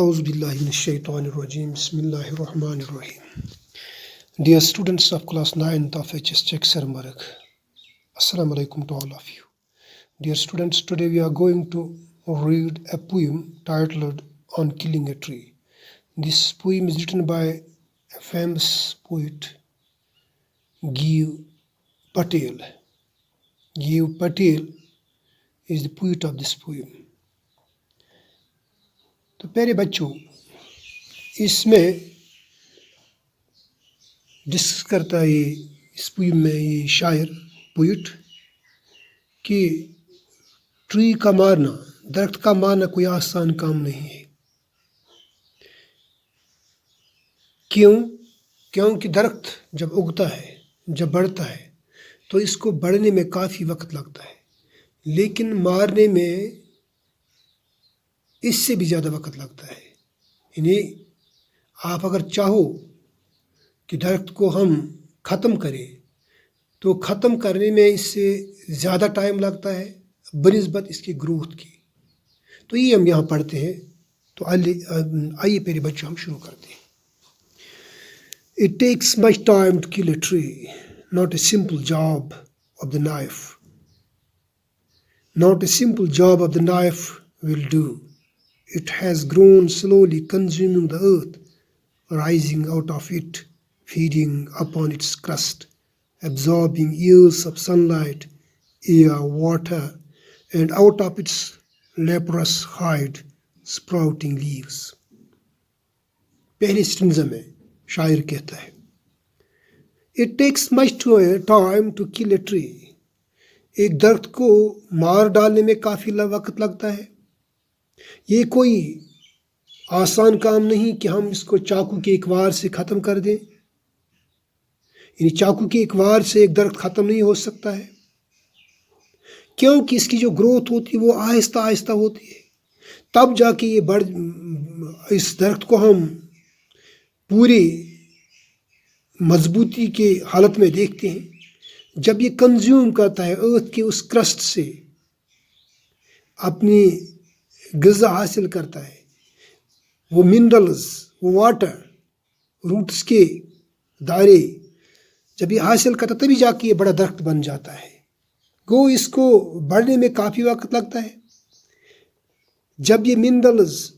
A'udhu billahi minash shaitanir rajim. Bismillahir rahmanir rahim. Dear students of class 9th of HS Czech Sarmarag, Assalamu alaikum to all of you. Dear students, today we are going to read a poem titled On Killing a Tree. This poem is written by a famous poet, Giv Patel. Giv Patel is the poet of this poem. तो प्यारे बच्चों, इसमें discuss करता है इस poem में ये शायर पोइट कि ट्री का मारना, दरख्त का मारना कोई आसान काम नहीं है। क्योंकि दरख्त जब उगता है, जब बढ़ता है, तो इसको बढ़ने में काफ़ी वक्त लगता है, लेकिन मारने में इससे भी ज़्यादा वक्त लगता है। यानी आप अगर चाहो कि दरख्त को हम ख़त्म करें तो ख़त्म करने में इससे ज़्यादा टाइम लगता है बनिस्बत इसकी ग्रोथ की। तो ये हम यहाँ पढ़ते हैं। तो आइए प्यारे बच्चों, हम शुरू करते हैं। It takes much time to kill a tree, not a simple job of the knife. Not a simple job of the knife will do. It has grown slowly, consuming the earth, rising out of it, feeding upon its crust, absorbing years of sunlight, air, water, and out of its leprous hide, sprouting leaves. पहली stanza में शायर कहता है, It takes much time to kill a tree. एक दरख्त को मार डालने में काफ़ी वक्त लगता है। ये कोई आसान काम नहीं कि हम इसको चाकू के एक वार से ख़त्म कर दें। यानी चाकू के एक वार से एक दरख्त ख़त्म नहीं हो सकता है, क्योंकि इसकी जो ग्रोथ होती है वो आहिस्ता आहिस्ता होती है। तब जाके ये इस दरख्त को हम पूरी मजबूती के हालत में देखते हैं जब ये कंज्यूम करता है अर्थ के उस क्रस्ट से, अपनी ग़िज़ा हासिल करता है, वो मिनरल्स, वो वाटर, रूट्स के दायरे जब ये हासिल करता तभी जाके ये बड़ा दरख्त बन जाता है। इसको बढ़ने में काफ़ी वक्त लगता है। जब ये मिनरल्स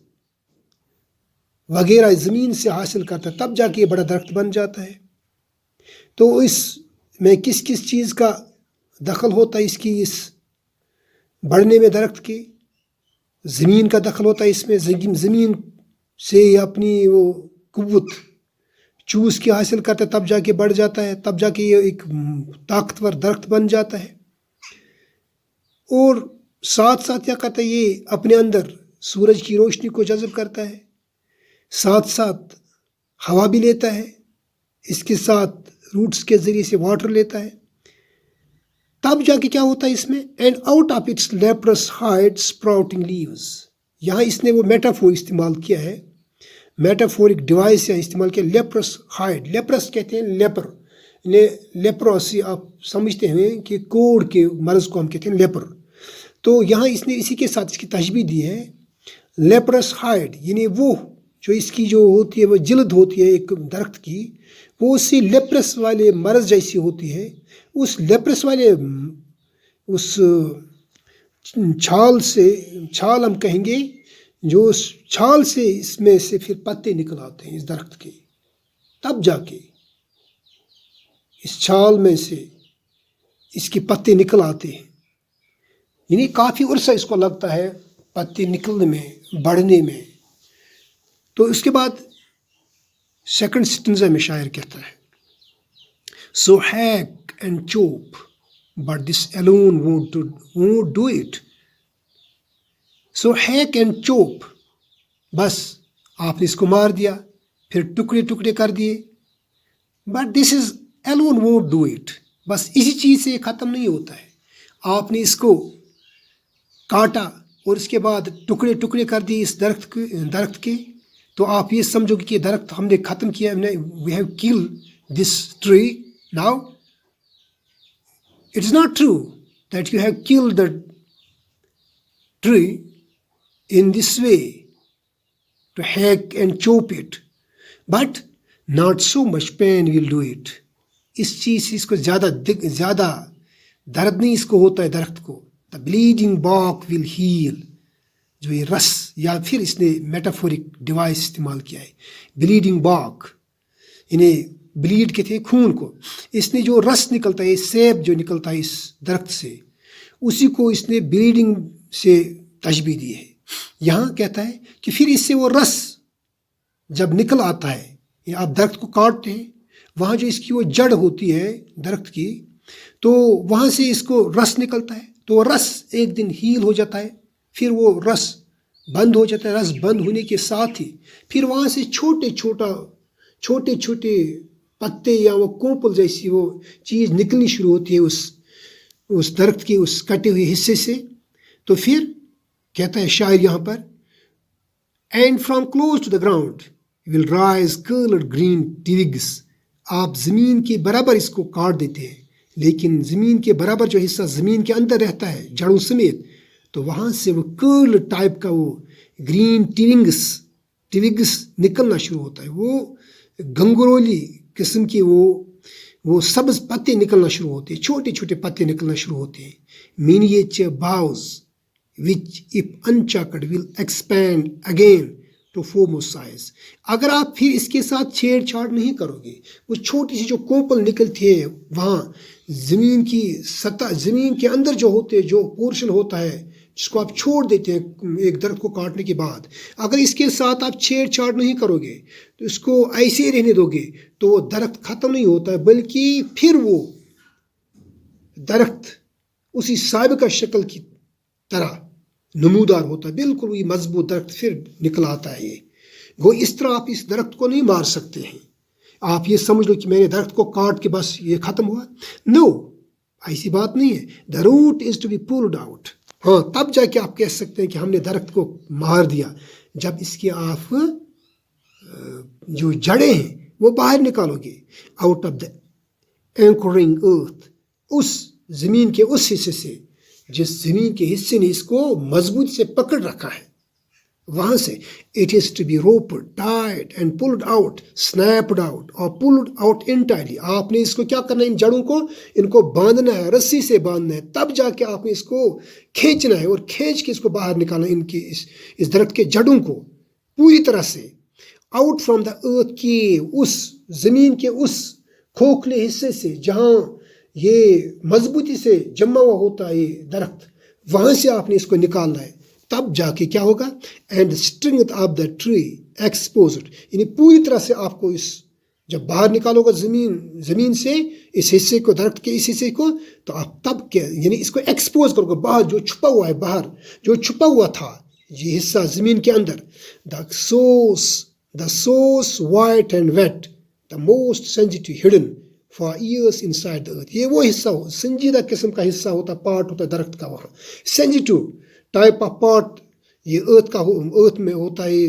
वगैरह ज़मीन से हासिल करता है तब जाके ये बड़ा दरख्त बन जाता है। तो इसमें किस किस चीज़ का दखल होता है इसकी इस बढ़ने में दरख्त के? ज़मीन का दखल होता है इसमें। ज़मीन से अपनी वो कुव्वत चूस के हासिल करता है तब जाके बढ़ जाता है, तब जाके ये एक ताकतवर दरख्त बन जाता है। और साथ साथ क्या करता है, ये अपने अंदर सूरज की रोशनी को जज़ब करता है, साथ साथ हवा भी लेता है, इसके साथ रूट्स के ज़रिए से वाटर लेता है। तब जाके क्या होता है इसमें, and out of its leprous hide sprouting leaves. यहाँ इसने वो मेटाफोर इस्तेमाल किया है, मेटाफोरिक डिवाइस यहाँ इस्तेमाल किया, लेप्रस हाइड। लेप्रस कहते हैं लेपर, लेप्रोसी आप समझते हैं कि कोढ़ के मर्ज़ को हम कहते हैं लेपर। तो यहाँ इसने इसी के साथ इसकी तशबीह दी है, लेप्रस हाइड, यानी वो जो इसकी जो होती है वो जिल्द होती है एक दरख्त की, वो उसी लेप्रस वाले मर्ज़ जैसी होती है। उस लेप्रस वाले उस छाल हम कहेंगे, जो उस छाल से इसमें से फिर पत्ते निकल आते हैं इस दरख्त के। तब जाके इस छाल में से इसके पत्ते निकल आते हैं। यानी काफ़ी अरसा इसको लगता है पत्ते निकलने में, बढ़ने में। तो इसके बाद सेकंड स्टेंजा में शायर कहता है, So hack and chop, but this alone won't do it. So hack and chop, बस आपने इसको मार दिया, फिर टुकड़े टुकड़े कर दिए, but this is alone won't do it. बस इसी चीज़ से ख़त्म नहीं होता है। आपने इसको काटा और इसके बाद टुकड़े टुकड़े कर दिए इस दरख्त के, तो आप ये समझोगे कि दरख्त हमने ख़त्म किया, हमने we have kill this tree now. It is not true that you have killed the tree in this way. to hack and chop it, but not so much pain will do it. इस चीज़ से इसको ज़्यादा दर्द नहीं इसको होता है दरख्त को. The bleeding bark will heal. जो ये रस, या फिर इसने मेटाफोरिक डिवाइस इस्तेमाल किया है, ब्लीडिंग बार्क, इन्हें ब्लीड कहते हैं खून को. इसने जो रस निकलता है, सेब जो निकलता है इस दरख्त से, उसी को इसने ब्लीडिंग से तशबीह दी है. यहाँ कहता है कि फिर इससे वो रस जब निकल आता है, या आप दरख्त को काटते हैं, वहाँ जो इसकी वो जड़ होती है दरख्त की, तो वहाँ से इसको रस निकलता है. तो रस एक दिन हील हो जाता है, फिर वो रस बंद हो जाता है. रस बंद होने के साथ ही फिर वहाँ से छोटे छोटे पत्ते या वो कोपल जैसी वो चीज़ निकलनी शुरू होती है उस दरख्त के उस कटे हुए हिस्से से. तो फिर कहता है शायर यहाँ पर, and from close to the ground will rise curled green twigs. आप ज़मीन के बराबर इसको काट देते हैं, लेकिन ज़मीन के बराबर जो हिस्सा ज़मीन के अंदर रहता है जड़ों समेत, तो वहाँ से वो कर्ल टाइप का वो ग्रीन twigs निकलना शुरू होता है. वो गंगरोली किस्म के वो सब्ज पत्ते निकलना शुरू होते हैं, छोटे छोटे पत्ते निकलना शुरू होते हैं. miniature boughs which if unchucked will expand again to foremost size. अगर आप फिर इसके साथ छेड़छाड़ नहीं करोगे, वो छोटी सी जो कोपल निकलती है वहाँ ज़मीन की सतह, ज़मीन के अंदर जो होते हैं, जो पोर्शन होता है जिसको आप छोड़ देते हैं एक दरख्त को काटने के बाद, अगर इसके साथ आप छेड़छाड़ नहीं करोगे, तो इसको ऐसे ही रहने दोगे, तो वो दरख्त ख़त्म नहीं होता है, बल्कि फिर वो दरख्त उसी साबिका शक्ल की तरह नमूदार होता है, बिल्कुल वही मजबूत दरख्त फिर निकल आता है. ये वो इस तरह आप इस दरख्त को नहीं मार सकते हैं. आप ये समझ लो कि मैंने दरख्त को काट के बस ये ख़त्म हुआ. नो, ऐसी बात नहीं है. The root is to be pulled out. हाँ, तब जाके आप कह सकते हैं कि हमने दरख्त को मार दिया, जब इसके आप जो जड़ें हैं वो बाहर निकालोगे. आउट ऑफ द एंकरिंग अर्थ, उस ज़मीन के उस हिस्से से जिस ज़मीन के हिस्से ने इसको मजबूत से पकड़ रखा है, वहाँ से. It is to be roped, tied and pulled out, snapped out और पुल्ड आउट इंटायरली. आपने इसको क्या करना है, इन जड़ों को इनको बांधना है, रस्सी से बांधना है, तब जाके आपने इसको खींचना है और खींच के इसको बाहर निकालना है, इनके इस दरख्त के जड़ों को पूरी तरह से. आउट फ्रॉम द अर्थ की, उस ज़मीन के उस खोखले हिस्से से जहाँ ये मजबूती से जमा हुआ होता है ये दरख्त, वहाँ से आपने इसको निकालना है. तब जाके क्या होगा, and string of the tree exposed, यानी पूरी तरह से आपको इस जब बाहर निकालोगे ज़मीन से इस हिस्से को, दरख्त के इस हिस्से को, तो आप तब क्या, यानी इसको एक्सपोज करोगे बाहर, जो छुपा हुआ है, बाहर जो छुपा हुआ था ये हिस्सा ज़मीन के अंदर. The source white and wet, the most sensitive hidden for years inside the earth. ये वो हिस्सा हो, संजीदा किस्म का हिस्सा होता, पार्ट होता है दरख्त का, वहाँ सेंसिटिव टाइप ऑफ पार्ट ये अर्थ में होता है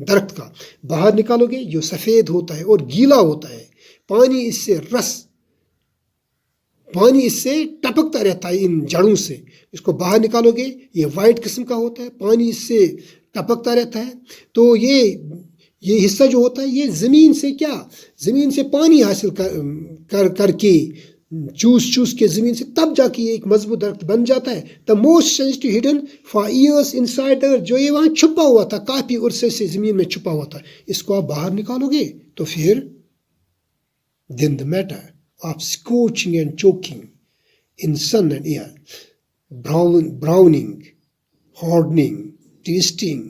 दरख्त का. बाहर निकालोगे जो सफ़ेद होता है और गीला होता है, पानी इससे टपकता रहता है इन जड़ों से. इसको बाहर निकालोगे ये वाइट किस्म का होता है, पानी इससे टपकता रहता है. तो ये हिस्सा जो होता है ये ज़मीन से पानी हासिल करके चूस के ज़मीन से, तब जाके ये एक मजबूत दरख्त बन जाता है. The most sensitive hidden for years inside earth, जो ये वहाँ छुपा हुआ था, काफ़ी अरसे से ज़मीन में छुपा हुआ था, इसको आप बाहर निकालोगे तो फिर then the matter of scorching and choking in sun and air, browning, hardening, twisting,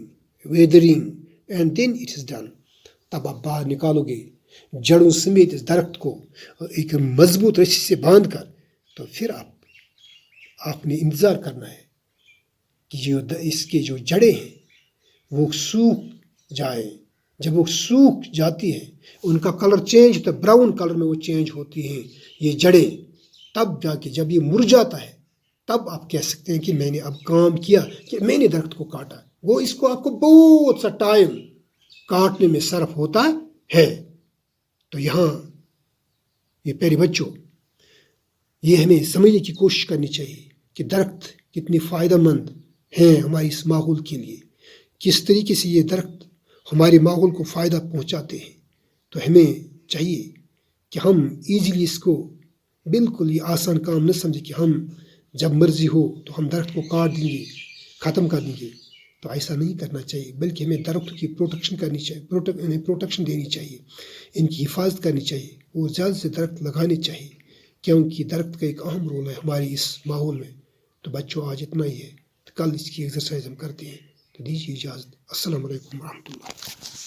weathering, and then it is done. तब आप बाहर निकालोगे जड़ों समेत इस दरख्त को एक मजबूत रस्सी से बांध कर, तो फिर आपने इंतज़ार करना है कि इसके जो जड़ें हैं वो सूख जाए. जब वो सूख जाती हैं, उनका कलर चेंज होता है, ब्राउन कलर में वो चेंज होती हैं ये जड़ें, तब जाके जब ये मुरझाता है, तब आप कह सकते हैं कि मैंने अब काम किया, कि मैंने दरख्त को काटा. वो इसको आपको बहुत सा टाइम काटने में सर्फ होता है. तो यहाँ ये प्यारे बच्चों, ये हमें समझने की कोशिश करनी चाहिए कि दरख्त कितनी फ़ायदेमंद हैं हमारी इस माहौल के लिए, किस तरीके से ये दरख्त ہمارے ماحول کو فائدہ پہنچاتے ہیں، تو ہمیں چاہیے کہ ہم ایزیلی اس کو بالکل یہ آسان کام نہ سمجھے کہ ہم جب مرضی ہو تو ہم درخت کو کاٹ دیں گے، ختم کر دیں گے. تو ایسا نہیں کرنا چاہیے، بلکہ ہمیں درختوں کی پروٹیکشن کرنی چاہیے، انہیں پروٹیکشن دینی چاہیے، ان کی حفاظت کرنی چاہیے اور زیادہ سے درخت لگانے چاہیے، کیونکہ درخت کا ایک اہم رول ہے ہماری اس ماحول میں. تو بچوں آج اتنا ہی ہے، تو کل اس کی ایکسرسائز ہم کرتے ہیں. تو دیجیے اجازت. السلام علیکم ورحمۃ اللہ.